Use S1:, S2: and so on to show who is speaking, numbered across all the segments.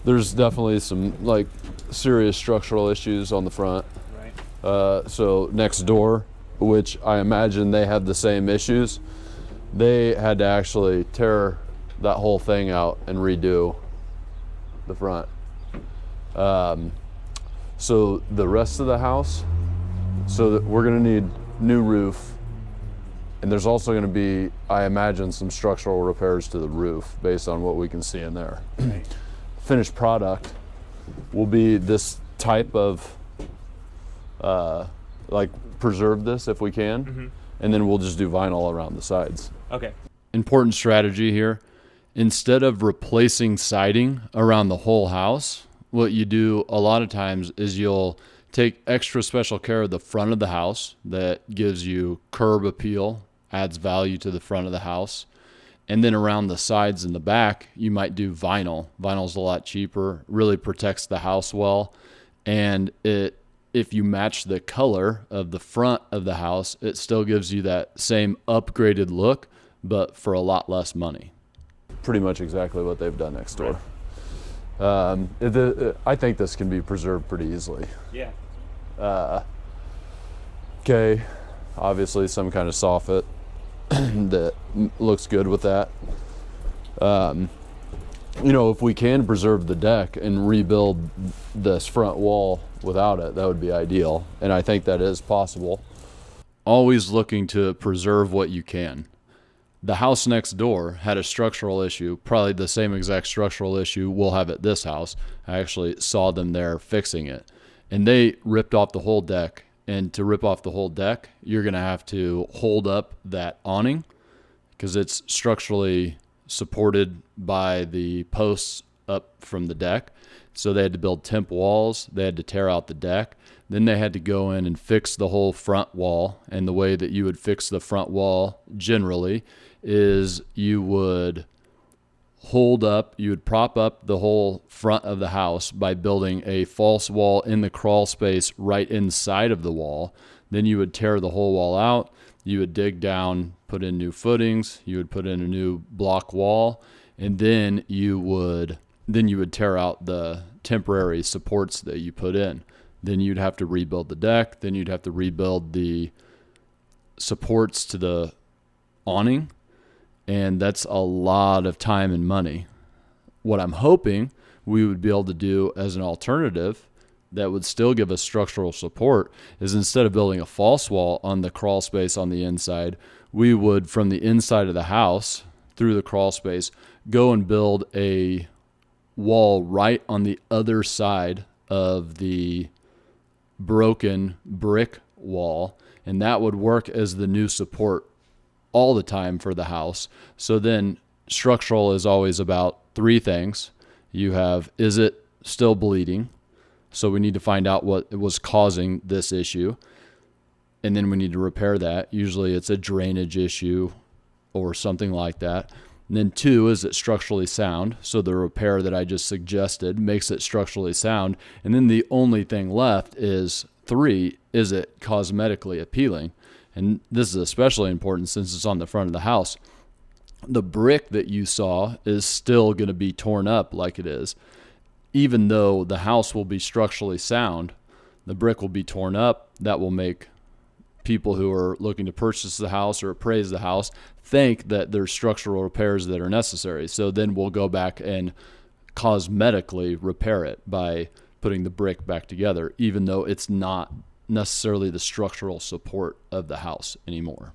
S1: There's definitely some like serious structural issues on the front.
S2: Right.
S1: So next door, which I imagine they have the same issues, they had to actually tear that whole thing out and redo the front. So the rest of the house, so that we're gonna need new roof, and there's also gonna be, I imagine, some structural repairs to the roof based on what we can see in there.
S2: Right.
S1: Finished product will be this type of, like preserve this if we can, and then we'll just do vinyl around the sides.
S2: Okay.
S1: Important strategy here. Instead of replacing siding around the whole house, what you do a lot of times is you'll take extra special care of the front of the house that gives you curb appeal, adds value to the front of the house. And then around the sides and the back, you might do vinyl. Vinyl's a lot cheaper, really protects the house well. And if you match the color of the front of the house, it still gives you that same upgraded look, but for a lot less money. Pretty much exactly what they've done next door. I think this can be preserved pretty easily.
S2: Yeah.
S1: Okay, obviously some kind of soffit that looks good with that. If we can preserve the deck and rebuild this front wall without it, that would be ideal. And I think that is possible. Always looking to preserve what you can. The house next door had a structural issue, probably the same exact structural issue we'll have at this house. I actually saw them there fixing it. And they ripped off the whole deck. And to rip off the whole deck, you're going to have to hold up that awning because it's structurally supported by the posts up from the deck. So they had to build temp walls. They had to tear out the deck. Then they had to go in and fix the whole front wall. And the way that you would fix the front wall generally is you would prop up the whole front of the house by building a false wall in the crawl space right inside of the wall. Then you would tear the whole wall out. You would dig down, put in new footings. You would put in a new block wall, and then you would tear out the temporary supports that you put in. Then you'd have to rebuild the deck. Then you'd have to rebuild the supports to the awning. And that's a lot of time and money. What I'm hoping we would be able to do as an alternative that would still give us structural support is instead of building a false wall on the crawl space on the inside, we would, from the inside of the house through the crawl space, go and build a wall right on the other side of the broken brick wall. And that would work as the new support all the time for the house. So then structural is always about three things. You have, is it still bleeding? So we need to find out what was causing this issue. And then we need to repair that. Usually it's a drainage issue or something like that. And then two, is it structurally sound? So the repair that I just suggested makes it structurally sound. And then the only thing left is three, is it cosmetically appealing? And this is especially important since it's on the front of the house. The brick that you saw is still going to be torn up like it is. Even though the house will be structurally sound, the brick will be torn up. That will make people who are looking to purchase the house or appraise the house think that there's structural repairs that are necessary. So then we'll go back and cosmetically repair it by putting the brick back together, even though it's not necessarily the structural support of the house anymore.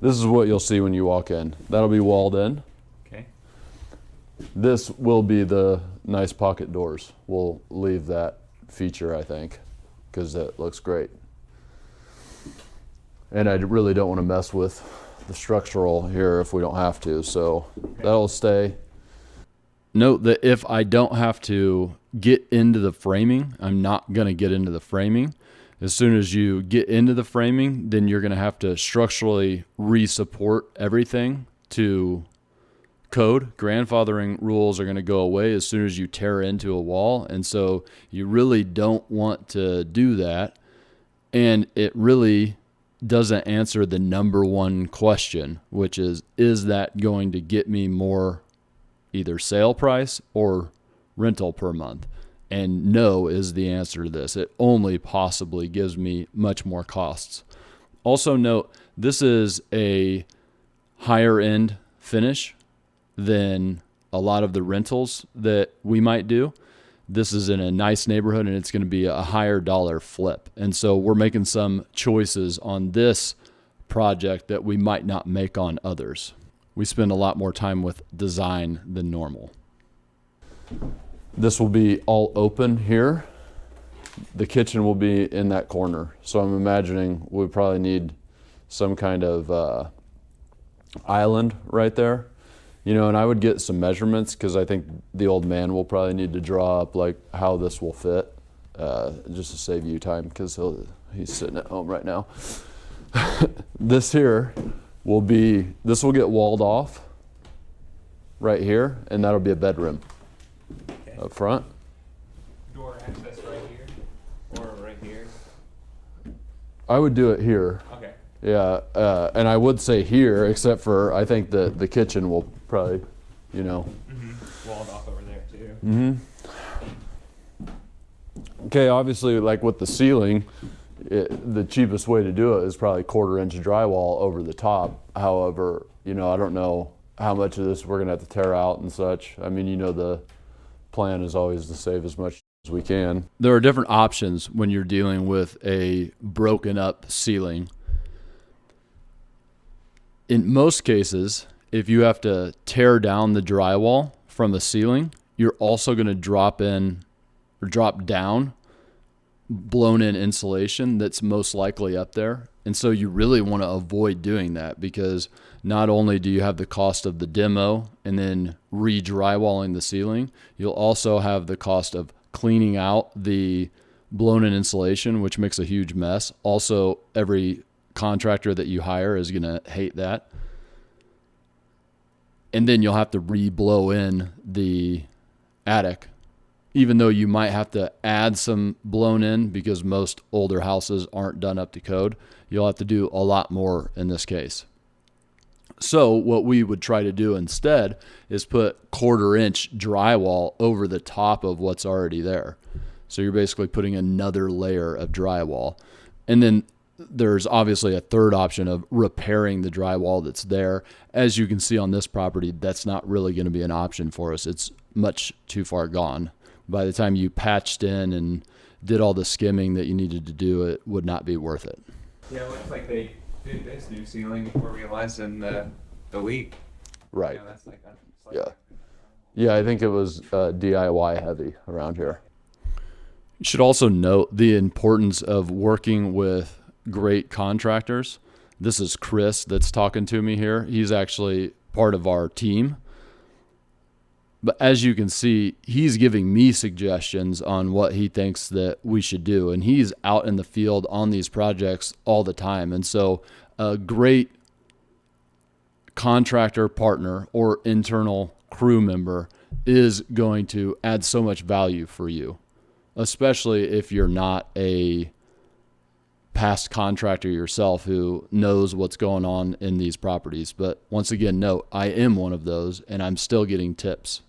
S1: This is what you'll see when you walk in. That'll be walled in.
S2: Okay.
S1: This will be the nice pocket doors. We'll leave that feature, I think, because it looks great. And I really don't want to mess with the structural here if we don't have to, so that'll stay. Note that if I don't have to get into the framing, I'm not going to get into the framing. As soon as you get into the framing, then you're going to have to structurally re-support everything to code. Grandfathering rules are going to go away as soon as you tear into a wall. And so you really don't want to do that. And it really doesn't answer the number one question, which is that going to get me more either sale price or rental per month? And no is the answer to this. It only possibly gives me much more costs. Also note, this is a higher end finish than a lot of the rentals that we might do. This is in a nice neighborhood and it's going to be a higher dollar flip. And so we're making some choices on this project that we might not make on others. We spend a lot more time with design than normal. This will be all open here. The kitchen will be in that corner. So I'm imagining we probably need some kind of island right there. You know, and I would get some measurements because I think the old man will probably need to draw up like how this will fit, just to save you time because he's sitting at home right now. This here will get walled off right here, and that'll be a bedroom up front.
S2: Door access right here or right here?
S1: I would do it here.
S2: Okay.
S1: Yeah, and I would say here, except for I think the kitchen will probably, you know.
S2: Walled off over there too.
S1: Okay, obviously, like with the ceiling, the cheapest way to do it is probably 1/4 inch drywall over the top. However, you know, I don't know how much of this we're gonna have to tear out and such. I mean, you know, the plan is always to save as much as we can. There are different options when you're dealing with a broken up ceiling. In most cases, if you have to tear down the drywall from the ceiling, you're also going to drop down blown in insulation that's most likely up there. And so you really want to avoid doing that because not only do you have the cost of the demo and then re-drywalling the ceiling, you'll also have the cost of cleaning out the blown in insulation, which makes a huge mess. Also, every contractor that you hire is going to hate that. And then you'll have to re-blow in the attic, even though you might have to add some blown in because most older houses aren't done up to code. You'll have to do a lot more in this case. So what we would try to do instead is put 1/4 inch drywall over the top of what's already there. So you're basically putting another layer of drywall. And then there's obviously a third option of repairing the drywall that's there. As you can see on this property, that's not really going to be an option for us. It's much too far gone. By the time you patched in and did all the skimming that you needed to do, it would not be worth it.
S2: Yeah, it looks like they did this new ceiling before realizing the leak.
S1: Right.
S2: Yeah, that's like
S1: Yeah. Yeah, I think it was DIY heavy around here. You should also note the importance of working with great contractors. This is Chris that's talking to me here. He's actually part of our team. But as you can see, he's giving me suggestions on what he thinks that we should do. And he's out in the field on these projects all the time. And so a great contractor partner or internal crew member is going to add so much value for you, especially if you're not a past contractor yourself who knows what's going on in these properties. But once again, note, I am one of those and I'm still getting tips.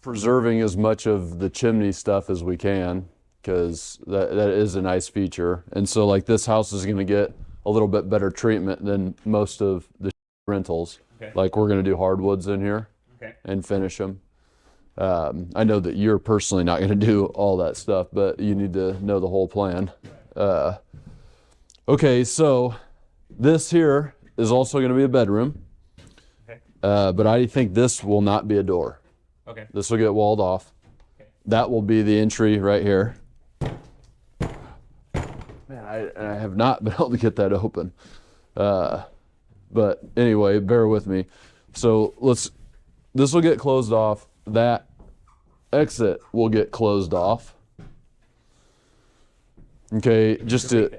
S1: Preserving as much of the chimney stuff as we can because that is a nice feature. And so like this house is going to get a little bit better treatment than most of the rentals.
S2: Okay.
S1: Like we're going to do hardwoods in here and finish them. I know that you're personally not going to do all that stuff, but you need to know the whole plan. Okay, so this here is also going to be a bedroom, but I think this will not be a door.
S2: Okay.
S1: This will get walled off. Okay. That will be the entry right here. Man, I have not been able to get that open. But anyway, bear with me. So this will get closed off. That exit will get closed off. Okay, just to,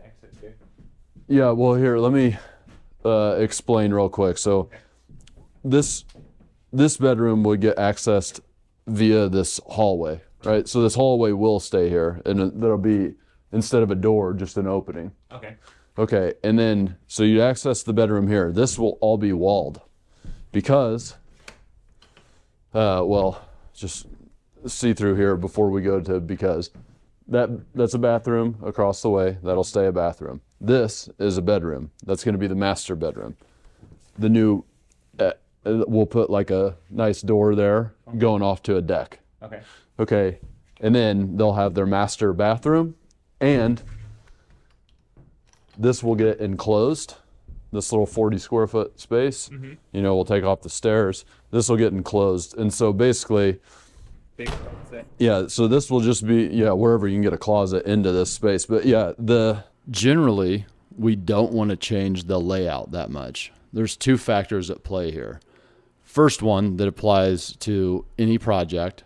S1: yeah, well here, let me explain real quick. So this bedroom would get accessed via this hallway, right? So this hallway will stay here and there'll be, instead of a door, just an opening.
S2: Okay.
S1: Okay, and then, so you access the bedroom here. This will all be walled because, well, just see through here before we go to, because that's a bathroom across the way. That'll stay a bathroom. This is a bedroom. That's going to be the master bedroom. The new, we'll put like a nice door there going off to a deck.
S2: Okay.
S1: Okay. And then they'll have their master bathroom, and this will get enclosed. This little 40 square foot space, we'll take off the stairs. This will get enclosed. And so basically,
S2: Big closet.
S1: yeah, so this will just be, wherever you can get a closet into this space. But generally, we don't want to change the layout that much. There's two factors at play here. First one that applies to any project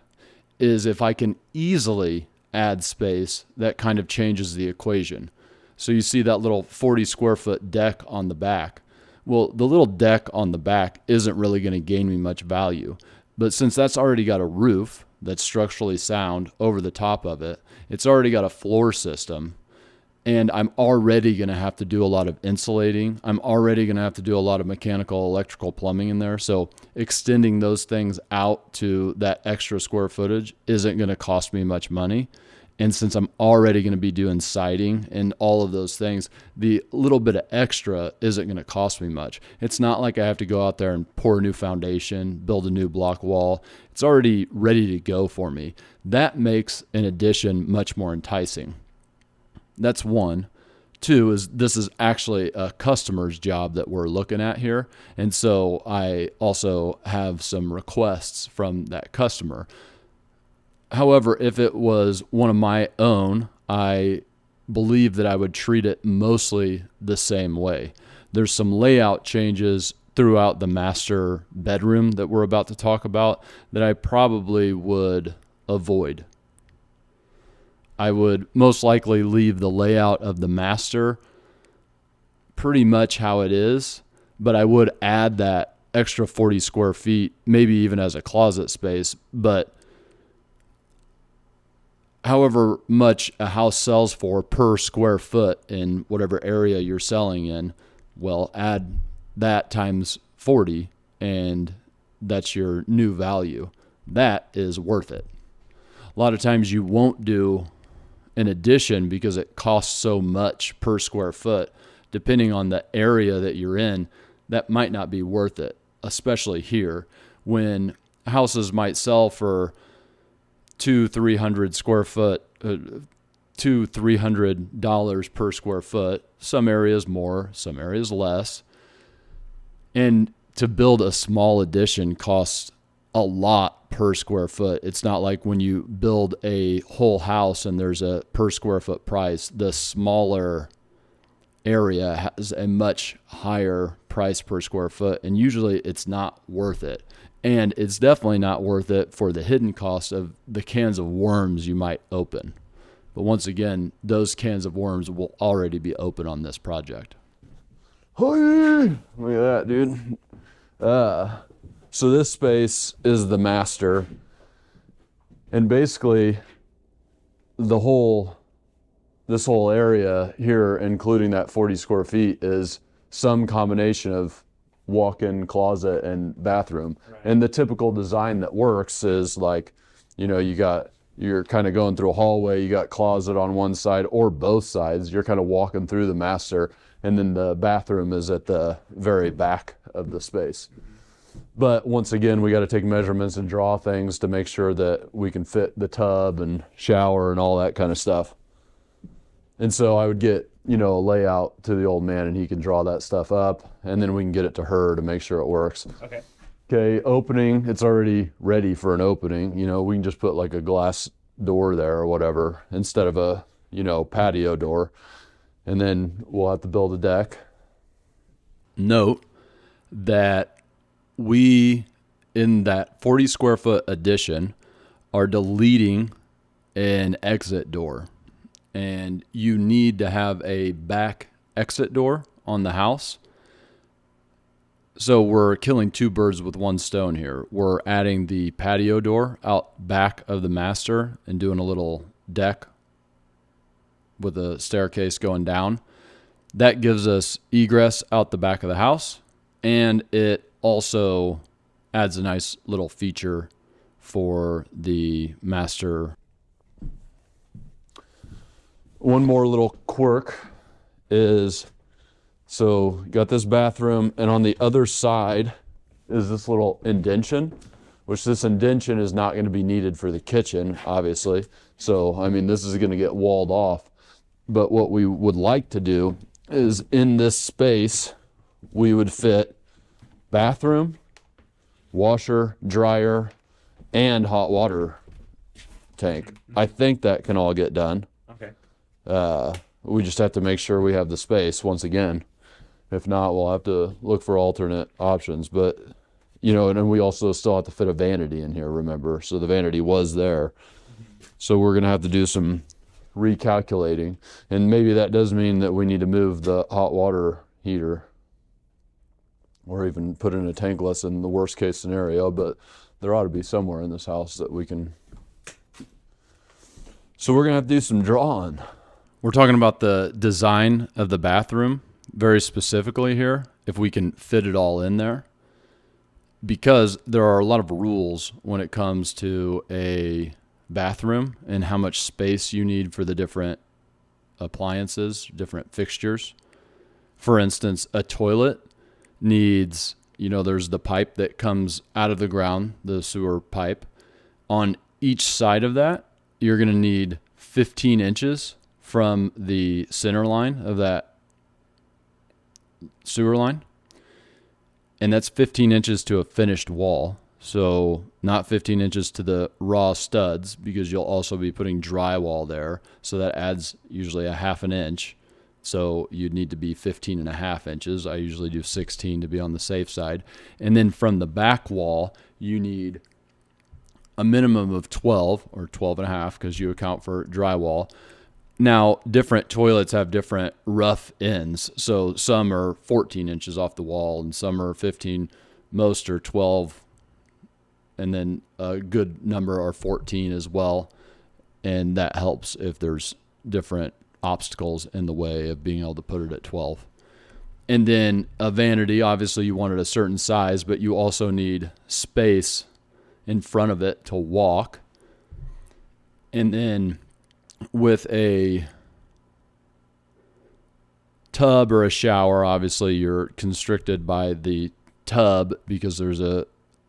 S1: is if I can easily add space, that kind of changes the equation. So you see that little 40 square foot deck on the back. Well, the little deck on the back isn't really going to gain me much value. But since that's already got a roof that's structurally sound over the top of it, it's already got a floor system, and I'm already going to have to do a lot of insulating. I'm already going to have to do a lot of mechanical, electrical, plumbing in there. So extending those things out to that extra square footage isn't going to cost me much money. And since I'm already going to be doing siding and all of those things, the little bit of extra isn't going to cost me much. It's not like I have to go out there and pour a new foundation, build a new block wall. It's already ready to go for me. That makes an addition much more enticing. That's one. Two is this is actually a customer's job that we're looking at here. And so I also have some requests from that customer. However, if it was one of my own, I believe that I would treat it mostly the same way. There's some layout changes throughout the master bedroom that we're about to talk about that I probably would avoid. I would most likely leave the layout of the master pretty much how it is, but I would add that extra 40 square feet, maybe even as a closet space. But however much a house sells for per square foot in whatever area you're selling in, well, add that times 40, and that's your new value. That is worth it. A lot of times you won't do an addition because it costs so much per square foot. Depending on the area that you're in, that might not be worth it, especially here when houses might sell for $200-$300 per square foot. Some areas more, some areas less. And to build a small addition costs a lot per square foot. It's not like when you build a whole house and there's a per square foot price. The smaller area has a much higher price per square foot, and usually it's not worth it. And it's definitely not worth it for the hidden cost of the cans of worms you might open. But once again, those cans of worms will already be open on this project. Look at that, dude. So this space is the master. And basically, this whole area here, including that 40 square feet, is some combination of walk-in closet and bathroom. Right. And the typical design that works is like, you're kind of going through a hallway, you got closet on one side or both sides. You're kind of walking through the master, and then the bathroom is at the very back of the space. But once again, we got to take measurements and draw things to make sure that we can fit the tub and shower and all that kind of stuff. And so I would get, a layout to the old man, and he can draw that stuff up, and then we can get it to her to make sure it works. Okay, opening, it's already ready for an opening. We can just put like a glass door there or whatever instead of a, patio door. And then we'll have to build a deck. Note that we, in that 40 square foot addition, are deleting an exit door. And you need to have a back exit door on the house. So we're killing two birds with one stone here. We're adding the patio door out back of the master and doing a little deck with a staircase going down. That gives us egress out the back of the house, and it also adds a nice little feature for the master. One more little quirk is, so you got this bathroom, and on the other side is this little indention, which this indention is not going to be needed for the kitchen, obviously. So, I mean, this is going to get walled off. But what we would like to do is in this space, we would fit bathroom, washer, dryer, and hot water tank. I think that can all get done.
S2: Okay.
S1: We just have to make sure we have the space once again. If not, we'll have to look for alternate options. But, you know, and then we also still have to fit a vanity in here, remember? So the vanity was there. So we're going to have to do some recalculating. And maybe that does mean that we need to move the hot water heater, or even put in a tankless in the worst case scenario. But there ought to be somewhere in this house that we can. So we're going to have to do some drawing. We're talking about the design of the bathroom very specifically here, if we can fit it all in there. Because there are a lot of rules when it comes to a bathroom and how much space you need for the different appliances, different fixtures. For instance, a toilet needs, you know, there's the pipe that comes out of the ground, the sewer pipe. On each side of that, you're going to need 15 inches from the center line of that sewer line. And that's 15 inches to a finished wall. So not 15 inches to the raw studs, because you'll also be putting drywall there. So that adds usually a half an inch. So you'd need to be 15 and a half inches. I usually do 16 to be on the safe side. And then from the back wall, you need a minimum of 12 or 12 and a half, because you account for drywall. Now, different toilets have different rough ends. So some are 14 inches off the wall and some are 15. Most are 12. And then a good number are 14 as well. And that helps if there's different obstacles in the way of being able to put it at 12. And then a vanity, obviously you want it a certain size, but you also need space in front of it to walk. And then with a tub or a shower, obviously you're constricted by the tub because there's a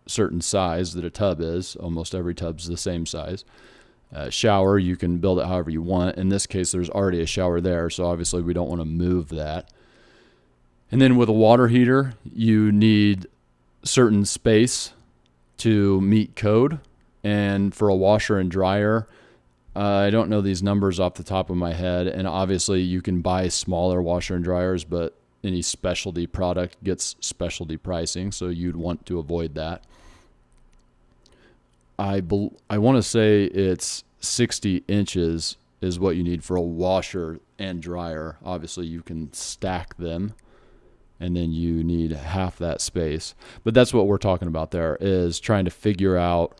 S1: certain size that a tub is. Almost every tub's the same size. Shower, you can build it however you want. In this case, there's already a shower there, so obviously we don't want to move that. And then with a water heater, you need certain space to meet code. And for a washer and dryer, I don't know these numbers off the top of my head. And obviously you can buy smaller washer and dryers, but any specialty product gets specialty pricing, so you'd want to avoid that. I want to say it's 60 inches is what you need for a washer and dryer. Obviously you can stack them, and then you need half that space. But that's what we're talking about there, is trying to figure out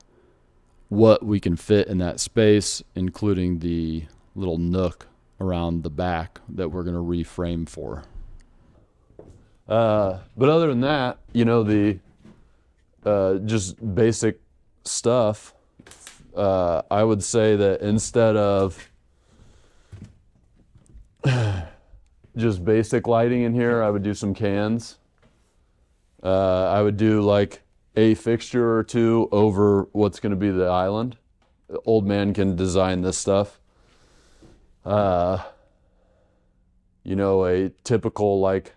S1: what we can fit in that space, including the little nook around the back that we're going to reframe for. But other than that, you know, the just basic stuff, I would say that instead of just basic lighting in here, I would do some cans. I would do like a fixture or two over what's going to be the island. The old man can design this stuff. You know, a typical like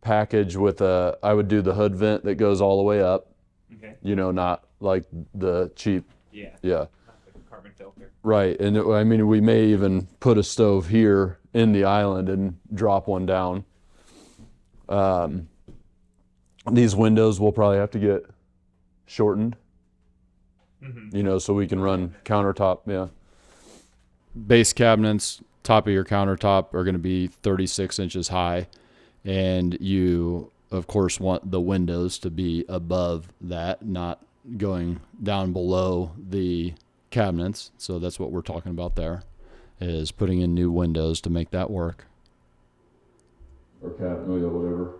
S1: package with I would do the hood vent that goes all the way up.
S2: Okay.
S1: You know, not like the cheap.
S2: Yeah.
S1: Yeah.
S2: Not like a carbon filter.
S1: Right. And I mean, we may even put a stove here in the island and drop one down. These windows will probably have to get shortened, you know, so we can run countertop. Yeah. Base cabinets, top of your countertop are going to be 36 inches high. And you, of course, want the windows to be above that, not going down below the cabinets. So that's what we're talking about there, is putting in new windows to make that work. Or cabinet, oh yeah, whatever.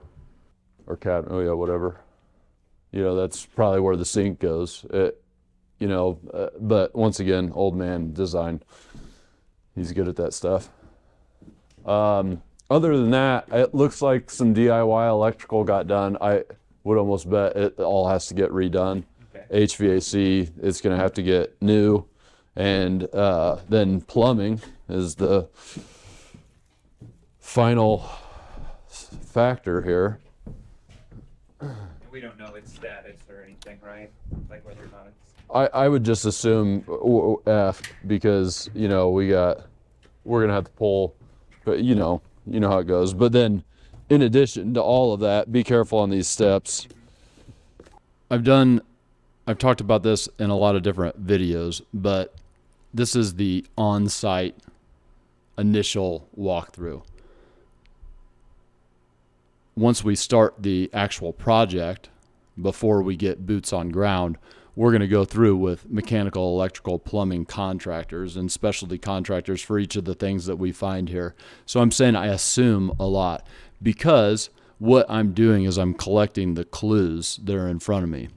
S1: Or cabinet, oh yeah, whatever. You know, that's probably where the sink goes. You but once again, old man design. He's good at that stuff. Other than that, it looks like some DIY electrical got done. I would almost bet it all has to get redone.
S2: Okay.
S1: HVAC, it's going to have to get new. And then plumbing is the final factor here.
S2: We don't know its status or anything, right? Like whether or not it's.
S1: I would just assume F because, we're going to have to pull, but you know how it goes. But then in addition to all of that, be careful on these steps. I've talked about this in a lot of different videos, but this is the on-site initial walkthrough. Once we start the actual project, before we get boots on ground, we're going to go through with mechanical, electrical, plumbing contractors and specialty contractors for each of the things that we find here. So I'm saying I assume a lot because what I'm doing is I'm collecting the clues that are in front of me.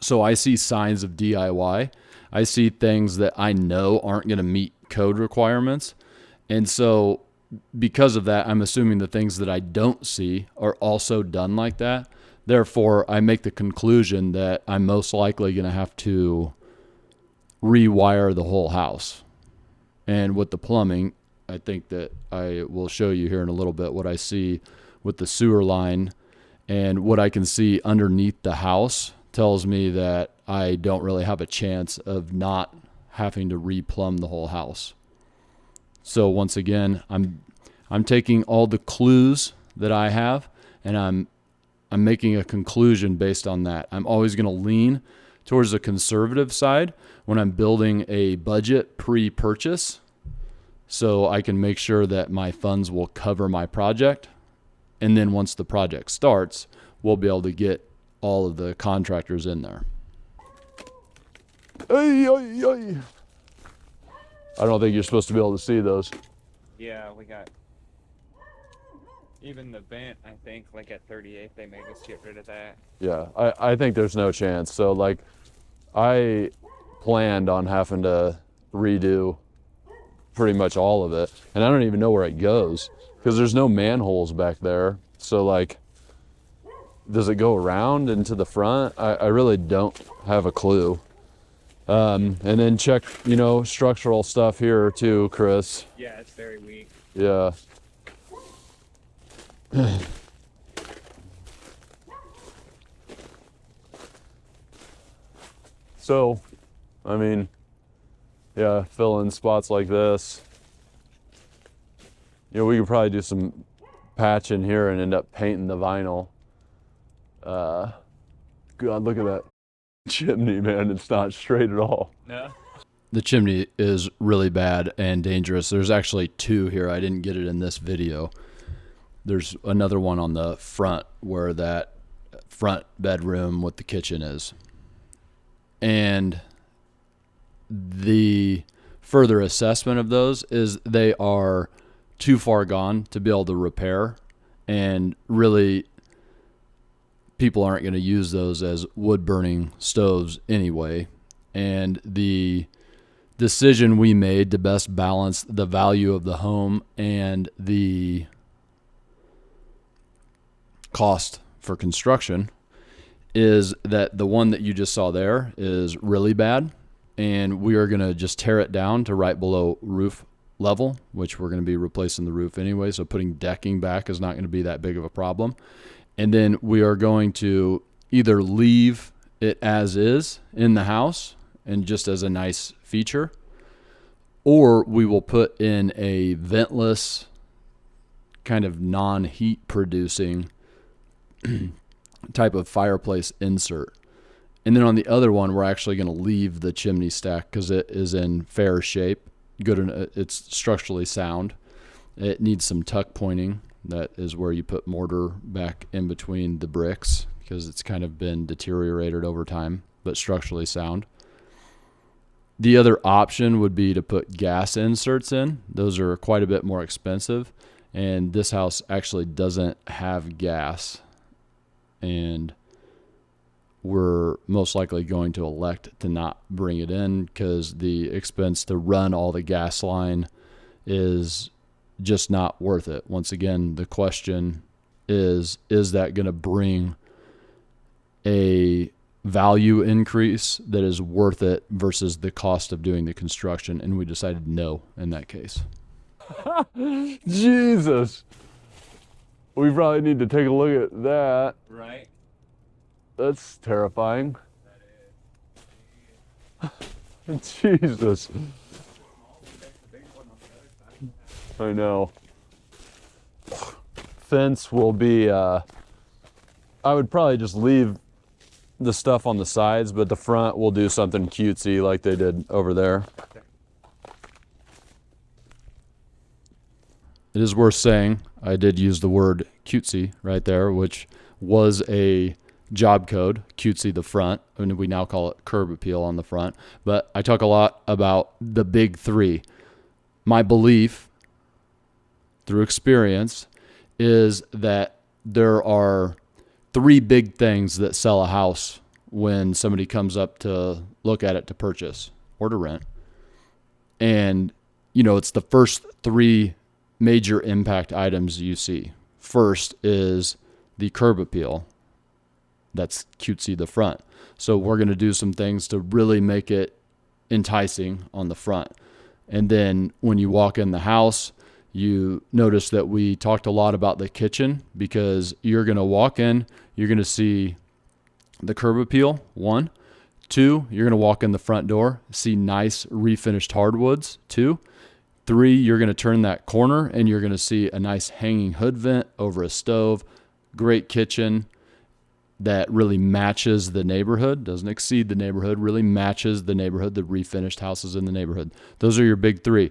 S1: So I see signs of DIY. I see things that I know aren't going to meet code requirements. And so because of that, I'm assuming the things that I don't see are also done like that. Therefore, I make the conclusion that I'm most likely going to have to rewire the whole house. And with the plumbing, I think that I will show you here in a little bit what I see with the sewer line, and what I can see underneath the house tells me that I don't really have a chance of not having to replumb the whole house. So once again, I'm taking all the clues that I have, and I'm making a conclusion based on that. I'm always going to lean towards the conservative side when I'm building a budget pre-purchase, so I can make sure that my funds will cover my project. And then once the project starts, we'll be able to get all of the contractors in there. Ay, ay, ay. I don't think you're supposed to be able to see those.
S2: Yeah, we got. Even the vent, I think, like at 38, they made us get rid of that.
S1: Yeah, I think there's no chance. So, like, I planned on having to redo pretty much all of it. And I don't even know where it goes because there's no manholes back there. So, like, does it go around into the front? I really don't have a clue. And then check, structural stuff here too, Chris.
S2: Yeah, it's very weak.
S1: Yeah. So, I mean, yeah, fill in spots like this. We could probably do some patching here and end up painting the vinyl. God, look at that chimney, man. It's not straight at all.
S2: No.
S1: The chimney is really bad and dangerous. There's actually two here. I didn't get it in this video. There's another one on the front where that front bedroom with the kitchen is. And the further assessment of those is they are too far gone to be able to repair. And really, people aren't going to use those as wood burning stoves anyway. And the decision we made to best balance the value of the home and the cost for construction is that the one that you just saw there is really bad, and we are going to just tear it down to right below roof level, which we're going to be replacing the roof anyway, so putting decking back is not going to be that big of a problem. And then we are going to either leave it as is in the house and just as a nice feature, or we will put in a ventless kind of non-heat producing type of fireplace insert. And then on the other one, we're actually going to leave the chimney stack because it is in fair shape. It's structurally sound. It needs some tuck pointing. That is where you put mortar back in between the bricks because it's kind of been deteriorated over time, but structurally sound. The other option would be to put gas inserts in. Those are quite a bit more expensive, and this house actually doesn't have gas. And we're most likely going to elect to not bring it in because the expense to run all the gas line is just not worth it. Once again, the question is that going to bring a value increase that is worth it versus the cost of doing the construction? And we decided no in that case.
S3: Jesus. We probably need to take a look at that.
S2: Right.
S3: That's terrifying.
S2: That is.
S3: Jesus. I know. Fence will be, I would probably just leave the stuff on the sides, but the front will do something cutesy like they did over there.
S1: It is worth saying I did use the word cutesy right there, which was a job code, cutesy the front, and we now call it curb appeal on the front. But I talk a lot about the big three. My belief through experience is that there are three big things that sell a house when somebody comes up to look at it to purchase or to rent. And, it's the first three major impact items you see. First is the curb appeal. That's cutesy the front. So we're going to do some things to really make it enticing on the front. And then when you walk in the house, you notice that we talked a lot about the kitchen because you're going to walk in, you're going to see the curb appeal, 1. 2, you're going to walk in the front door, see nice refinished hardwoods, 2. 3, you're going to turn that corner and you're going to see a nice hanging hood vent over a stove, great kitchen that really matches the neighborhood, doesn't exceed the neighborhood, really matches the neighborhood, the refinished houses in the neighborhood. Those are your big three.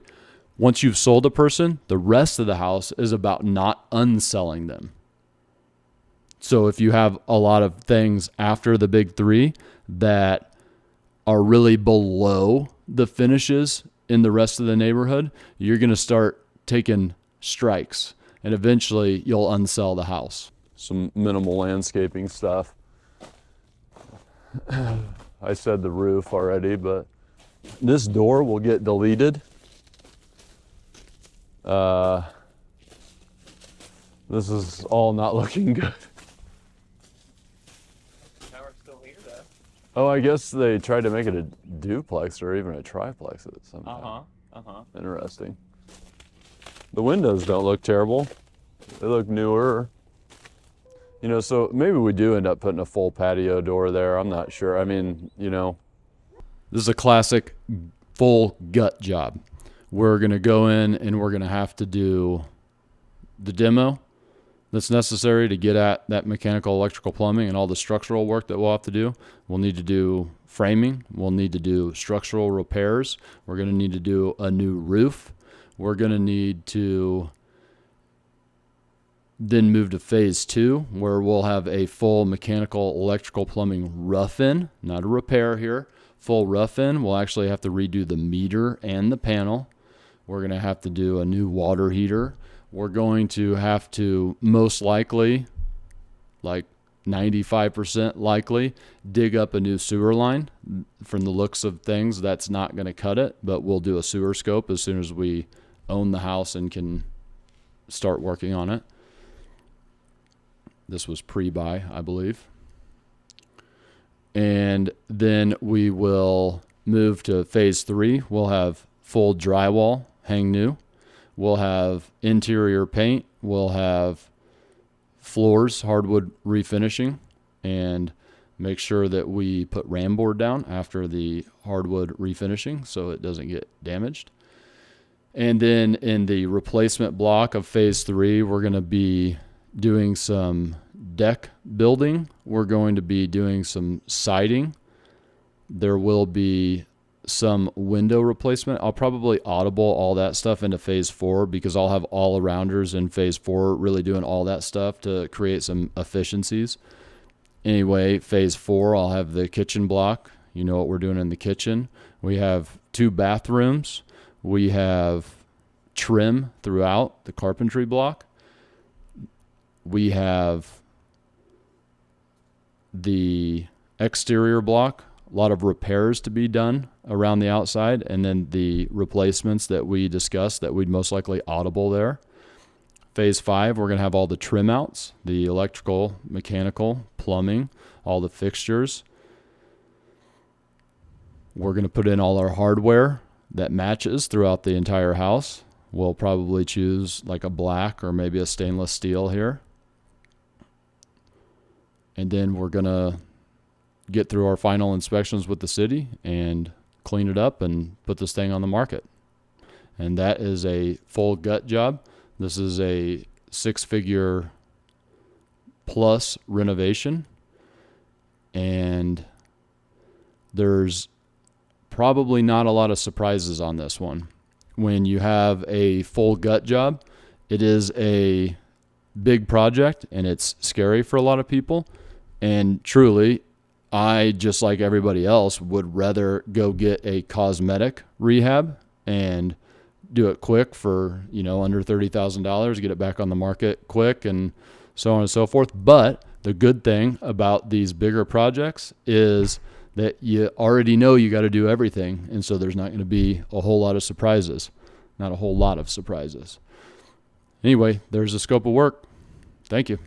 S1: Once you've sold a person, the rest of the house is about not unselling them. So if you have a lot of things after the big three that are really below the finishes in the rest of the neighborhood, you're going to start taking strikes and eventually you'll unsell the house.
S3: Some minimal landscaping stuff. I said the roof already, but this door will get deleted. This is all not looking good.
S2: Tower's still here, though.
S3: Oh, I guess they tried to make it a duplex or even a triplex at some time. Interesting. The windows don't look terrible. They look newer. So maybe we do end up putting a full patio door there. I'm not sure. I mean,
S1: This is a classic full gut job. We're going to go in and we're going to have to do the demo that's necessary to get at that mechanical, electrical, plumbing, and all the structural work that we'll have to do. We'll need to do framing. We'll need to do structural repairs. We're going to need to do a new roof. We're going to need to then move to phase 2, where we'll have a full mechanical, electrical, plumbing rough-in, not a repair here. Full rough-in. We'll actually have to redo the meter and the panel. We're going to have to do a new water heater. We're going to have to most likely, like 95% likely, dig up a new sewer line. From the looks of things, that's not going to cut it, but we'll do a sewer scope as soon as we own the house and can start working on it. This was pre-buy, I believe. And then we will move to phase 3. We'll have full drywall, hang new. We'll have interior paint. We'll have floors, hardwood refinishing, and make sure that we put ram board down after the hardwood refinishing so it doesn't get damaged. And then in the replacement block of phase 3, we're going to be doing some deck building. We're going to be doing some siding. There will be some window replacement. I'll probably audible all that stuff into phase 4 because I'll have all arounders in phase 4 really doing all that stuff to create some efficiencies. Anyway, phase 4, I'll have the kitchen block. You know what we're doing in the kitchen. We have 2 bathrooms. We have trim throughout the carpentry block. We have the exterior block, a lot of repairs to be done around the outside, and then the replacements that we discussed that we'd most likely audible there. Phase 5, we're going to have all the trim outs, the electrical, mechanical, plumbing, all the fixtures. We're going to put in all our hardware that matches throughout the entire house. We'll probably choose like a black or maybe a stainless steel here. And then we're going to get through our final inspections with the city and clean it up and put this thing on the market. And that is a full gut job. This is a 6-figure plus renovation. And there's probably not a lot of surprises on this one. When you have a full gut job, it is a big project and it's scary for a lot of people. And truly, I, just like everybody else, would rather go get a cosmetic rehab and do it quick for, under $30,000, get it back on the market quick and so on and so forth. But the good thing about these bigger projects is that you already know you got to do everything. And so there's not going to be a whole lot of surprises. Not a whole lot of surprises. Anyway, there's the scope of work. Thank you.